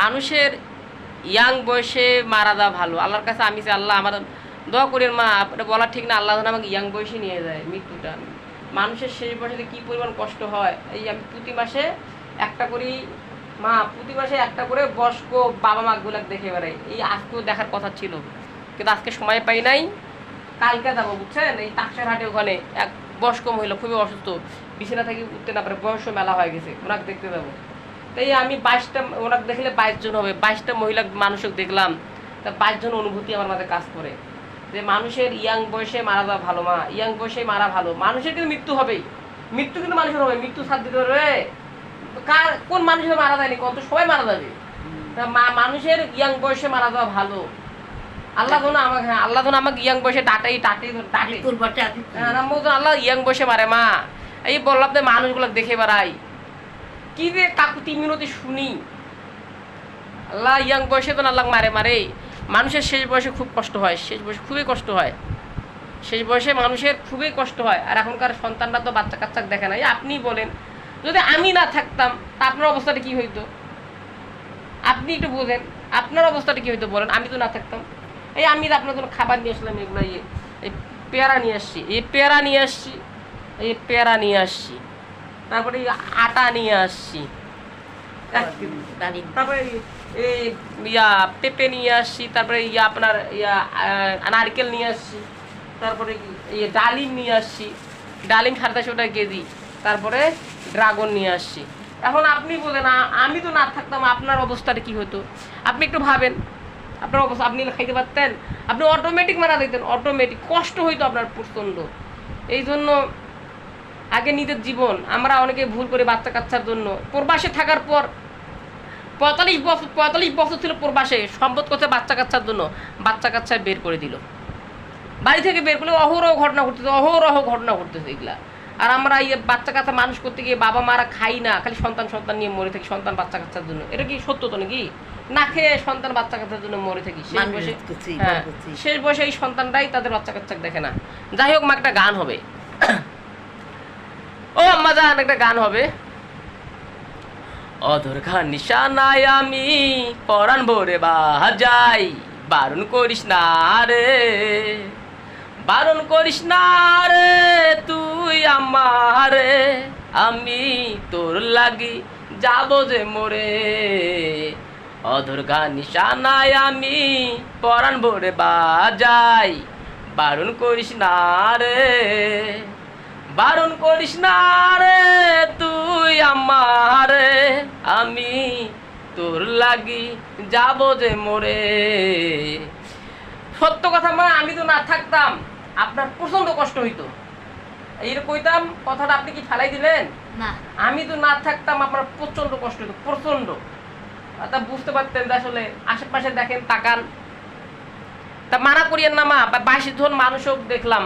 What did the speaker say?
মানুষের ইয়াং বয়সে মারা যাওয়া ভালো। আল্লাহর কাছে আমি চাই, আল্লাহ আমার দোয়া করেন মা, আপনার বলা ঠিক না, আল্লাহ যেন আমাকে ইয়াং বয়সে নিয়ে যায় মৃত্যুটা। মানুষের শেষ বয়সে কী পরিমাণ কষ্ট হয়। এই আমি প্রতি মাসে একটা করি মা, প্রতি মাসে একটা করে বয়স্ক বাবা মাগুলো দেখে বেড়াই। এই আজকেও দেখার কথা ছিল, কিন্তু আজকে সময় পাই নাই। কালকে যাবো বুঝছেন, এই তাকসার হাটে ওখানে এক বয়স্ক মহিলা খুবই অসুস্থ, বিছানা থেকে উঠতে না পারে, বয়স্ক মেলা হয়ে গেছে, ওনাকে দেখতে যাবো। তাই আমি 22টা, ওনাকে দেখলে 22 জন হবে, 22টা মহিলা মানুষকে দেখলাম, তা 22 জন অনুভূতি আমার মাঝে কাজ করে যে মানুষের ইয়াং বয়সে মারা যাওয়া ভালো মা, ইয়াং বয়সে মারা ভালো। মানুষের কিন্তু মৃত্যু হবেই, মৃত্যু কিন্তু মানুষের হবে, মৃত্যু সাথ দিতে পারবে কার? কোন মানুষের মারা যায়নি? কত সবাই মারা যাবে। তা মানুষের ইয়াং বয়সে মারা যাওয়া ভালো। আল্লাহ যেন আমাকে, হ্যাঁ আল্লাহ যেন আমাকে ইয়াং বয়সে আল্লাহ ইয়াং বয়সে মারে মা। এই বললাম যে মানুষগুলো দেখে বেড়াই, কি যে কাকুতি মিনতি শুনি। আল্লাহ ইয়াং বয়সে তো আল্লাহ মারে মারে। মানুষের শেষ বয়সে খুব কষ্ট হয়, শেষ বয়সে খুবই কষ্ট হয়, শেষ বয়সে মানুষের খুবই কষ্ট হয়। আর এখনকার সন্তানরা তো বাচ্চা কাচ্চা দেখে না। আপনি বলেন, যদি আমি না থাকতাম তা আপনার অবস্থাটা কি হইতো? আপনি একটু বোঝেন, আপনার অবস্থাটা কি হইতো বলেন, আমি তো না থাকতাম। এই আমি আপনার জন্য খাবার নিয়ে আসলাম, এগুলো এই পেয়ারা নিয়ে আসছি, এই পেয়ারা নিয়ে আসছি, এই পেয়ারা নিয়ে আসছি, তারপরে আটা নিয়ে আসছি, তারপরে এই পেঁপে নিয়ে আসছি, তারপরে আপনার নারকেল নিয়ে আসছি, তারপরে ডালিম নিয়ে আসছি, ডালিম 2700 টাকা কেজি, তারপরে ড্রাগন নিয়ে আসছি। এখন আপনি বলেন, আমি তো না থাকতাম আপনার অবস্থাটা কি হতো? আপনি একটু ভাবেন, আপনার অবস্থা, আপনি খাইতে পারতেন? আপনি অটোমেটিক মারা দিতেন, অটোমেটিক কষ্ট হইতো আপনার প্রচণ্ড। এই জন্য আগে নিজের জীবন, আমরা অনেকে ভুল করে বাচ্চা কাচ্চার জন্য। প্রবাসে থাকার পর 45 বছর ছিল প্রবাসে, সম্পদ করছে বাচ্চা কাচ্চার জন্য, বাচ্চা কাচ্চা বের করে দিল, বাড়ি থেকে বের করলে অহরহ ঘটনা ঘটতেছে, অহরহ ঘটনা ঘটতেছে এগুলা। আর আমরা বাচ্চা কাচ্চা মানুষ করতে গিয়ে বাবা মারা খাই না, খালি সন্তান নিয়ে মরে থাকি, সন্তান বাচ্চা কাচ্চার জন্য। এটা কি সত্য তো নাকি? না খেয়ে সন্তান বাচ্চা কাচ্চার জন্য মরে থাকি শেষ বয়সে। হ্যাঁ, শেষ বয়সে এই সন্তানটাই তাদের বাচ্চা কাচ্চা দেখে না। যাই হোক মা, একটা গান হবে, ও আম্মা জান, একটা গান হবে। অধর খান নিশানায় আমি পরাণ ভরে বাজাই, বারণ করিস না রে, বারণ করিস না রে তুই আমারে, আমি তোর লাগি যাব যে মরে। অধর গান নিশানায় আমি পরাণ ভরে বাজাই, বারণ করিস না রে, বারণ করিস না রে তুই আমারে, আমি তোর লাগি যাব যে মরে। সত্য কথা মা, আমি তো না থাকতাম আপনার প্রচন্ড কষ্ট হইতো। এইরকম কইতাম কথাটা, আপনি কি ফেলাই দিলেন? না, আমি তো না থাকতাম আপনার প্রচন্ড কষ্ট হইতো, প্রচন্ড। তা বুঝতে পারতেন যে আসলে আশেপাশে দেখেন, তাকান। তা মানা করিয়েন না মা, 22 জন মানুষও দেখলাম